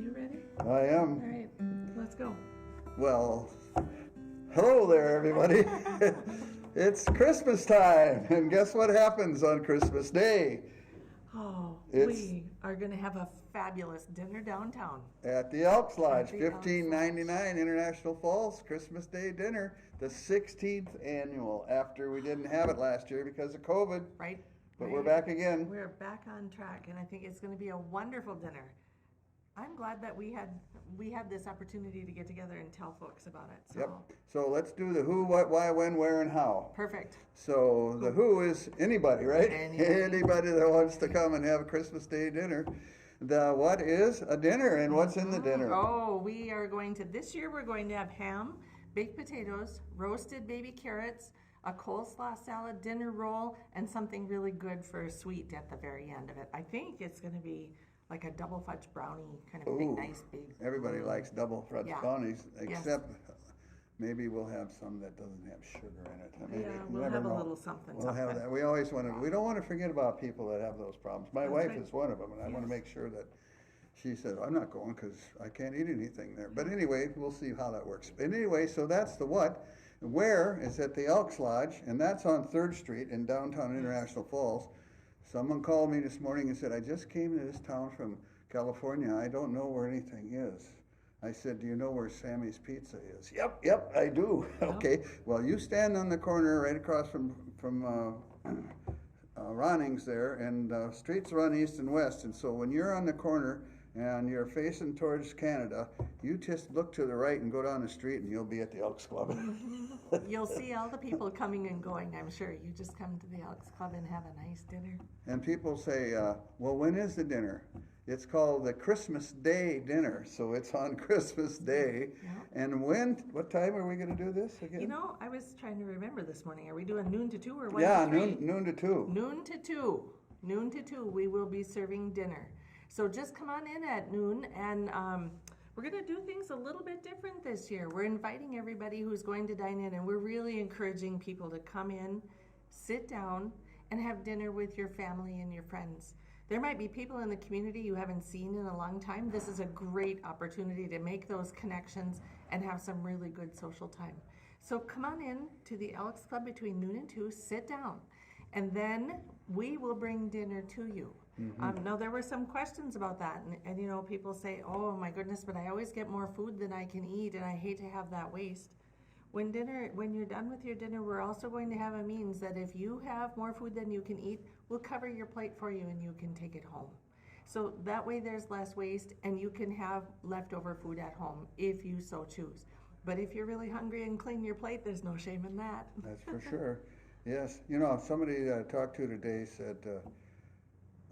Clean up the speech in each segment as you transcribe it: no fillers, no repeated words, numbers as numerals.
you ready? I am. All right, let's go. Well, hello there, everybody. It's Christmas time, and guess what happens on Christmas Day? Oh, It's- we are going to have a fabulous dinner downtown. At the Elks Lodge, At the Elks $15.99 International Falls Christmas Day dinner, the 16th annual. After we didn't have it last year because of COVID, Right? but Right. we're back again. We're back on track, and I think it's going to be a wonderful dinner. I'm glad that we had this opportunity to get together and tell folks about it. So. Yep. So let's do the who, what, why, when, where, and how. Perfect. So the who is anybody, right? Anybody. Anybody that wants to come and have a Christmas Day dinner. The what is a dinner, and what's in the dinner? Oh, this year we're going to have ham, baked potatoes, roasted baby carrots, a coleslaw salad, dinner roll, and something really good for a sweet at the very end of it. I think it's going to be like a double fudge brownie, kind of big, Ooh, nice, big. Everybody likes double fudge Yeah. brownies, Yes. except maybe we'll have some that doesn't have sugar in it. Maybe, Yeah, you we'll never have a know. little something. We'll have that. We always want to. We don't want to forget about people that have those problems. My That's wife right. is one of them, and I want to Yes. make sure that she said, "I'm not going because I can't eat anything there." But anyway, we'll see how that works. But anyway, so that's the what. Where is at the Elks Lodge, and that's on 3rd Street in downtown International Falls. Someone called me this morning and said, "I just came to this town from California. I don't know where anything is." I said, "Do you know where Sammy's Pizza is?" Yep, I do. Okay, well, you stand on the corner right across from Ronings there, and streets run east and west. And so when you're on the corner and you're facing towards Canada, you just look to the right and go down the street, and you'll be at the Elks Club. You'll see all the people coming and going, I'm sure. You just come to the Elks Club and have a nice dinner. And people say, "Well, when is the dinner?" It's called the Christmas Day dinner, so it's on Christmas Day. Yeah. And what time are we going to do this again? You know, I was trying to remember this morning. Are we doing noon to 2 or 1 Yeah, to 3? noon to 2. Noon to 2. Noon to 2, we will be serving dinner. So just come on in at noon, and we're going to do things a little bit different this year. We're inviting everybody who's going to dine in, and we're really encouraging people to come in, sit down, and have dinner with your family and your friends. There might be people in the community you haven't seen in a long time. This is a great opportunity to make those connections and have some really good social time. So come on in to the Elks Club between noon and 2, sit down, and then we will bring dinner to you. Now, there were some questions about that, and you know, people say, "Oh my goodness, but I always get more food than I can eat, and I hate to have that waste." When you're done with your dinner, we're also going to have a means that if you have more food than you can eat, we'll cover your plate for you and you can take it home. So that way there's less waste, and you can have leftover food at home if you so choose. But if you're really hungry and clean your plate, there's no shame in that. That's for sure. Yes. You know, somebody I talked to today said,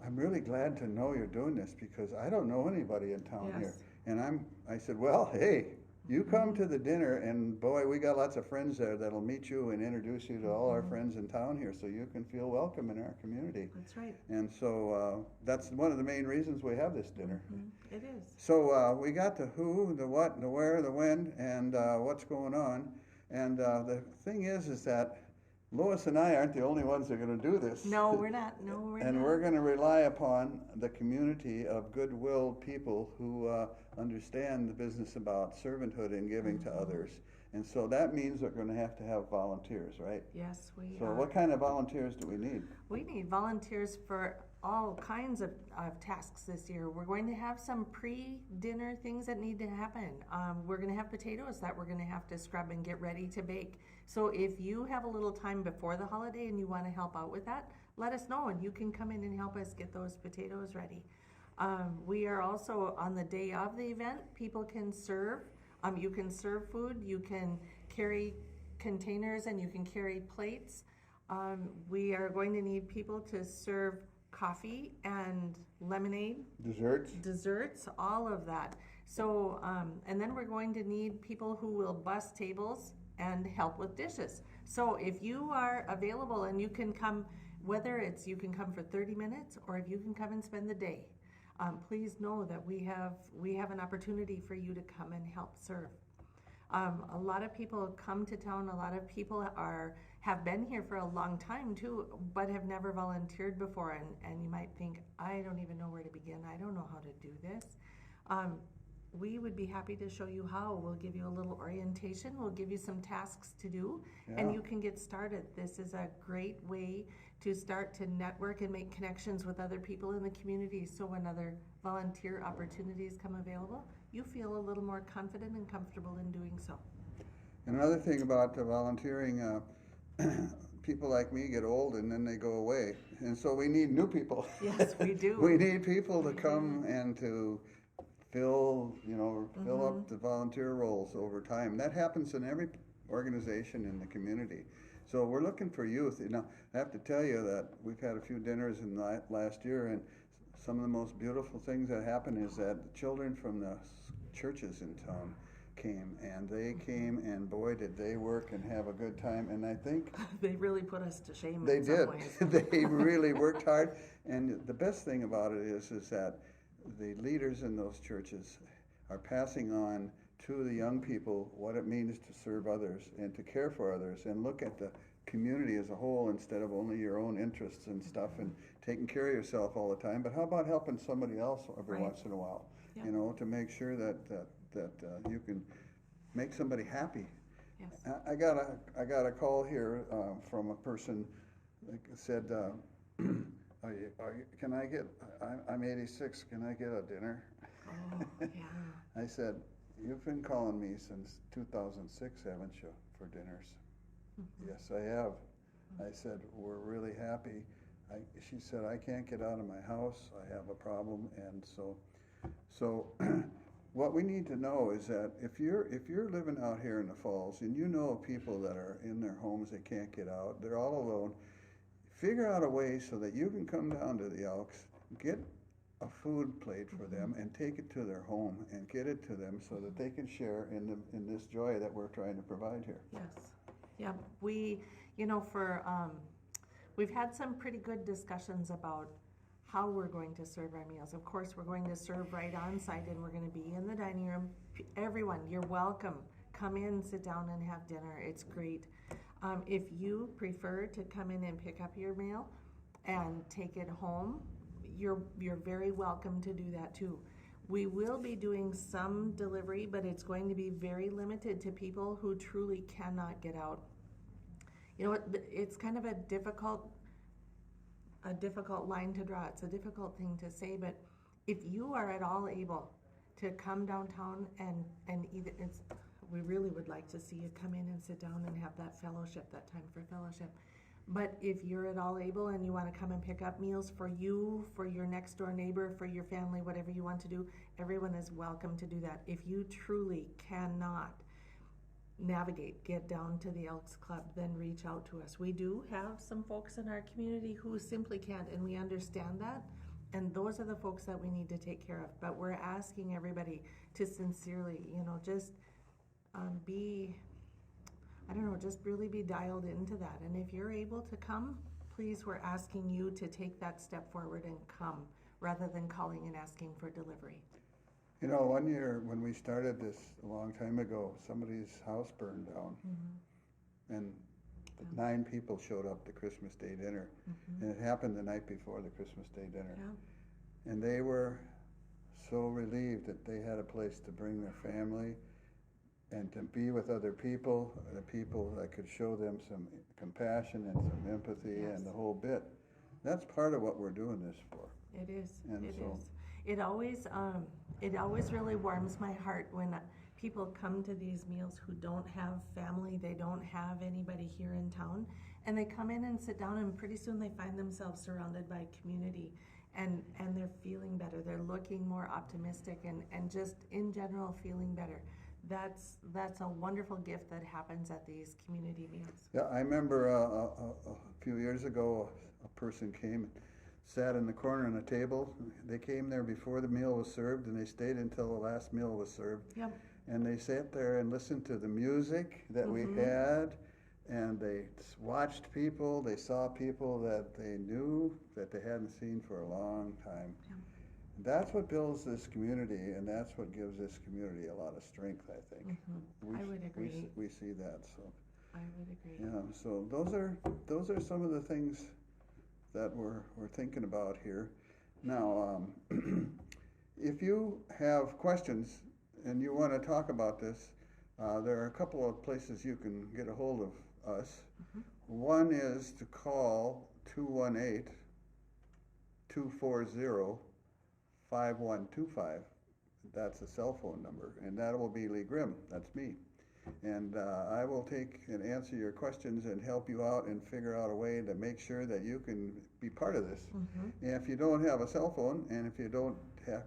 "I'm really glad to know you're doing this because I don't know anybody in town here." Yes. And I said, "Well, hey, you come to the dinner, and boy, we got lots of friends there that'll meet you and introduce you to all our friends in town here, so you can feel welcome in our community." That's right. And so that's one of the main reasons we have this dinner. It is. So we got the who, the what, the where, the when, and what's going on. And the thing is that Lois and I aren't the only ones that are going to do this. No, we're not. No, we're And not. we're going to rely upon the community of goodwill people who understand the business about servanthood and giving to others. And so that means we're going to have volunteers, right? Yes, we So are. what kind of volunteers do we need? We need volunteers for all kinds of tasks this year. We're going to have some pre-dinner things that need to happen. We're going to have potatoes that we're going to have to scrub and get ready to bake. So if you have a little time before the holiday and you want to help out with that, let us know and you can come in and help us get those potatoes ready. We are also, on the day of the event, people can serve. You can serve food, you can carry containers, and you can carry plates. We are going to need people to serve coffee and lemonade, desserts, all of that. So, and then we're going to need people who will bus tables and help with dishes. So if you are available and you can come, whether it's you can come for 30 minutes or if you can come and spend the day, please know that we have an opportunity for you to come and help serve. A lot of people come to town. A lot of people have been here for a long time too, but have never volunteered before. And you might think, I don't even know where to begin. I don't know how to do this. we would be happy to show you how. We'll give you a little orientation. We'll give you some tasks to do, and Yeah. you can get started. This is a great way to start to network and make connections with other people in the community. So when other volunteer opportunities come available, you feel a little more confident and comfortable in doing so. Another thing about the volunteering, people like me get old and then they go away, and so we need new people. Yes, we do. We need people to come and to fill up the volunteer roles over time. That happens in every organization in the community. So we're looking for youth. I have to tell you that we've had a few dinners in the last year, and some of the most beautiful things that happen is that the children from the churches in town came, and they came, and boy, did they work and have a good time. And I think They really put us to shame they in did. some ways. They really worked hard. And the best thing about it is that the leaders in those churches are passing on to the young people what it means to serve others and to care for others and look at the community as a whole instead of only your own interests and stuff and taking care of yourself all the time. But how about helping somebody else every Right. once in a while? Yeah. To make sure that you can make somebody happy. Yes. I got a call here from a person that said, "Can I get? I'm 86. Can I get a dinner?" Oh, yeah. I said, "You've been calling me since 2006, haven't you, for dinners?" "Yes, I have." I said, "We're really happy." She said, "I can't get out of my house. I have a problem." And so what we need to know is that if you're living out here in the Falls and you know people that are in their homes, they can't get out, they're all alone, figure out a way so that you can come down to the Elks, get a food plate for them and take it to their home and get it to them so that they can share in this joy that we're trying to provide here. Yes. Yeah, we've had some pretty good discussions about how we're going to serve our meals. Of course, we're going to serve right on site and we're going to be in the dining room. Everyone, you're welcome. Come in, sit down and have dinner. It's great. If you prefer to come in and pick up your meal and take it home, you're very welcome to do that too. We will be doing some delivery, but it's going to be very limited to people who truly cannot get out. You know what? It's kind of a difficult line to draw. It's a difficult thing to say, but if you are at all able to come downtown and either we really would like to see you come in and sit down and have that fellowship, that time for fellowship. But if you're at all able and you want to come and pick up meals for you, for your next door neighbor, for your family, whatever you want to do, everyone is welcome to do that. If you truly cannot get down to the Elks Club, then reach out to us. We do have some folks in our community who simply can't, and we understand that. And those are the folks that we need to take care of. But we're asking everybody to sincerely, just just really be dialed into that. And if you're able to come, please, we're asking you to take that step forward and come rather than calling and asking for delivery. One year when we started this a long time ago, somebody's house burned down, and 9 people showed up to Christmas Day dinner, and it happened the night before the Christmas Day dinner. Yeah. And they were so relieved that they had a place to bring their family and to be with other people, the people that could show them some compassion and some empathy and the whole bit. That's part of what we're doing this for. It is. And it so, is. It always really warms my heart when people come to these meals who don't have family, they don't have anybody here in town, and they come in and sit down, and pretty soon they find themselves surrounded by community, and they're feeling better. They're looking more optimistic and just in general feeling better. That's a wonderful gift that happens at these community meals. Yeah, I remember a few years ago, a person came and sat in the corner on a table. They came there before the meal was served, and they stayed until the last meal was served. Yep. And they sat there and listened to the music that we had, and they watched people. They saw people that they knew that they hadn't seen for a long time. Yep. That's what builds this community, and that's what gives this community a lot of strength, I think. I would agree. We see that. So. I would agree. Yeah. So those are some of the things that we're thinking about here. Now, if you have questions, and you want to talk about this, there are a couple of places you can get a hold of us. One is to call 218-240-5125. That's a cell phone number, and that will be Lee Grimm. That's me. And I will take and answer your questions and help you out and figure out a way to make sure that you can be part of this. And if you don't have a cell phone, and if you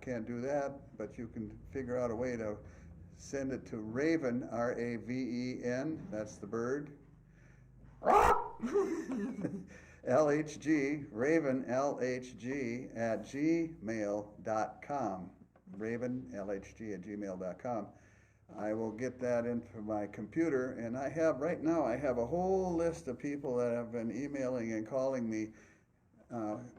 can't do that, but you can figure out a way to send it to Raven, R-A-V-E-N, that's the bird, LHG, Raven, LHG at gmail.com. Raven, LHG at gmail.com. I will get that into my computer, and right now I have a whole list of people that have been emailing and calling me.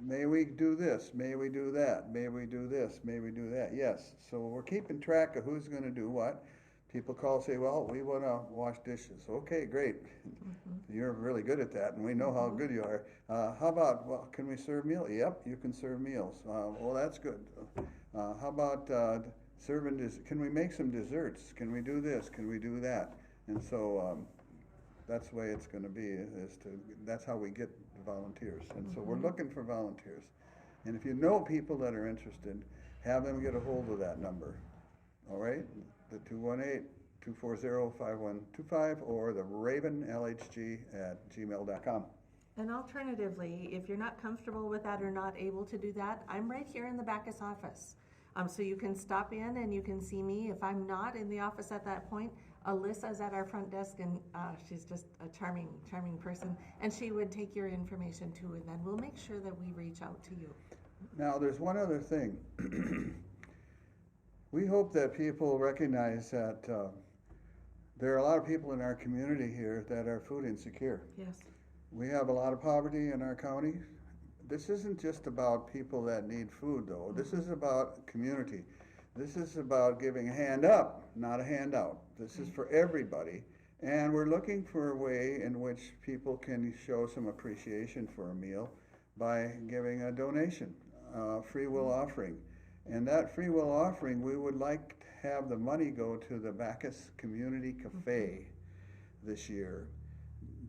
May we do this? May we do that? May we do this? May we do that? Yes. So we're keeping track of who's going to do what. People call and say, well, we want to wash dishes. Okay, great. You're really good at that, and we know how good you are. How about, well, can we serve meals? Yep, you can serve meals. Well, that's good. How about can we make some desserts? Can we do this? Can we do that? And so that's the way it's going to be. That's how we get volunteers. And so we're looking for volunteers. And if you know people that are interested, have them get a hold of that number. All right? The 218-240-5125 or the ravenlhg@gmail.com. And alternatively, if you're not comfortable with that or not able to do that, I'm right here in the Bacchus office. So you can stop in and you can see me. If I'm not in the office at that point, Alyssa's at our front desk, and she's just a charming, charming person. And she would take your information too, and then we'll make sure that we reach out to you. Now, there's one other thing. We hope that people recognize that there are a lot of people in our community here that are food insecure. Yes. We have a lot of poverty in our county. This isn't just about people that need food, though. This is about community. This is about giving a hand up, not a handout. This is for everybody. And we're looking for a way in which people can show some appreciation for a meal by giving a donation, free will offering. And that free will offering, we would like to have the money go to the Bacchus Community Cafe this year.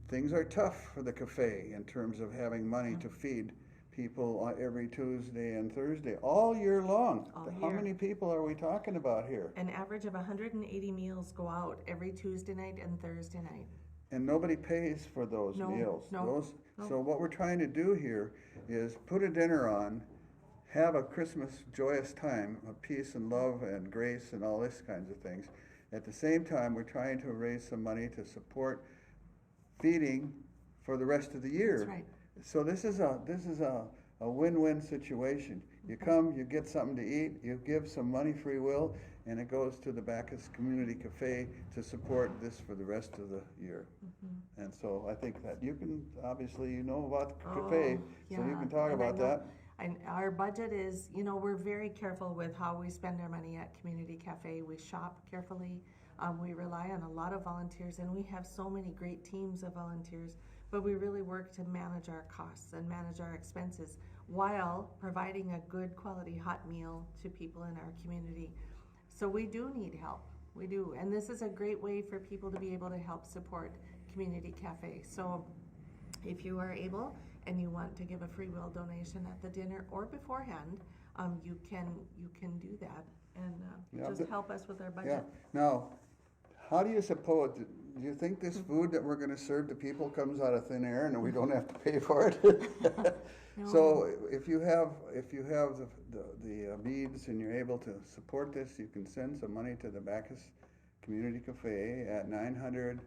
Things are tough for the cafe in terms of having money to feed people every Tuesday and Thursday, all year long. How many people are we talking about here? An average of 180 meals go out every Tuesday night and Thursday night. And nobody pays for those meals. No. So what we're trying to do here is put a dinner on, have a Christmas joyous time of peace and love and grace and all these kinds of things. At the same time, we're trying to raise some money to support feeding for the rest of the year. That's right. So this is a win-win situation. You come, you get something to eat, you give some money free will, and it goes to the Bacchus Community Cafe to support this for the rest of the year. And so I think that you can, obviously you know about the cafe, so you can talk about that. And our budget is, we're very careful with how we spend our money at Community Cafe. We shop carefully. We rely on a lot of volunteers, and we have so many great teams of volunteers, but we really work to manage our costs and manage our expenses while providing a good quality hot meal to people in our community. So we do need help. We do. And this is a great way for people to be able to help support Community Cafe. So if you are able and you want to give a free will donation at the dinner or beforehand, you can do that and just help us with our budget. Yeah. Now, how do you suppose, do you think this food that we're going to serve to people comes out of thin air and we don't have to pay for it? No. So if you have the needs and you're able to support this, you can send some money to the Bacchus Community Cafe at 900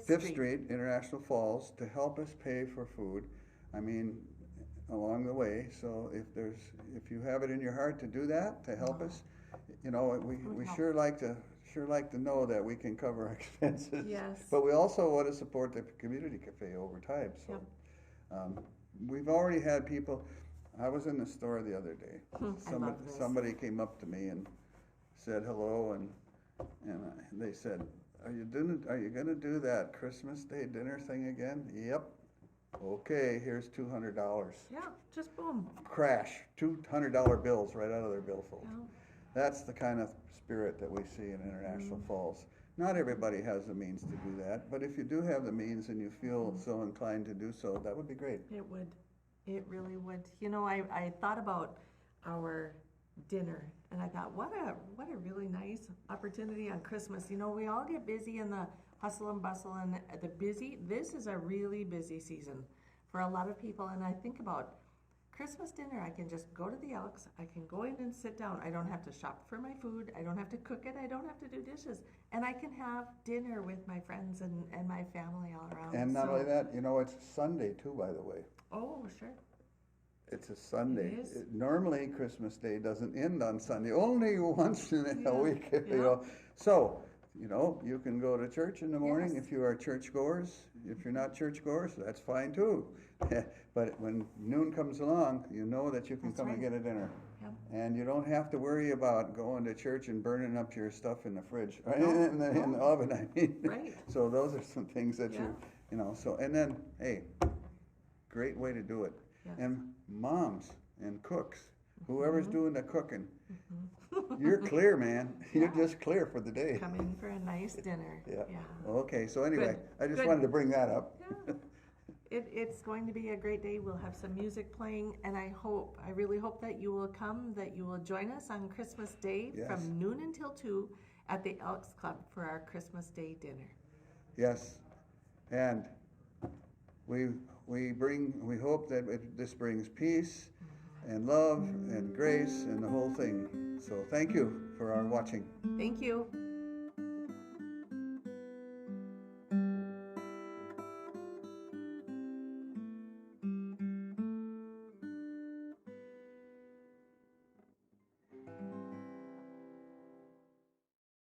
Fifth Street, International Falls, to help us pay for food. I mean, along the way. So if you have it in your heart to do that, to help us, we sure like to know that we can cover our expenses. Yes. But we also want to support the Community Cafe over time. So we've already had people. I was in the store the other day. Somebody came up to me and said hello, and they said, Are you going to do that Christmas Day dinner thing again? Yep. Okay, here's $200. Yeah, just boom. Crash, $200 bills right out of their billfold. Yeah. That's the kind of spirit that we see in International Falls. Not everybody has the means to do that, but if you do have the means and you feel so inclined to do so, that would be great. It would. It really would. You know, I thought about our dinner and I thought, what a really nice opportunity on Christmas. You know, we all get busy in the hustle and bustle and this is a really busy season for a lot of people. And I think about Christmas dinner, I can just go to the Elks, I can go in and sit down. I don't have to shop for my food, I don't have to cook it, I don't have to do dishes. And I can have dinner with my friends and my family all around. And not only that, you know, it's Sunday too, by the way. Oh, sure. It's a Sunday. It is. Normally, Christmas Day doesn't end on Sunday, only once in a week, you yeah. know. So, you know, you can go to church in the morning Yes. if you are churchgoers. If you're not churchgoers, that's fine too. But when noon comes along, you know that you can That's come and right. get a dinner. Yep. And you don't have to worry about going to church and burning up your stuff in the fridge, right? No, in the oven, I mean. Right. So those are some things that Yeah. you know, so, and then, hey, great way to do it. Yes. And moms and cooks, whoever's doing the cooking, Mm-hmm. you're clear, man. You're Yeah. just clear for the day. Come in for a nice dinner. Yeah. Yeah. Okay, so anyway, Good. I just Good. wanted to bring that up. Yeah. It's going to be a great day. We'll have some music playing, and I really hope that you will come, that you will join us on Christmas Day Yes. from noon until 2 at the Elks Club for our Christmas Day dinner. Yes, and we hope that this brings peace and love and grace and the whole thing. So thank you for our watching. Thank you.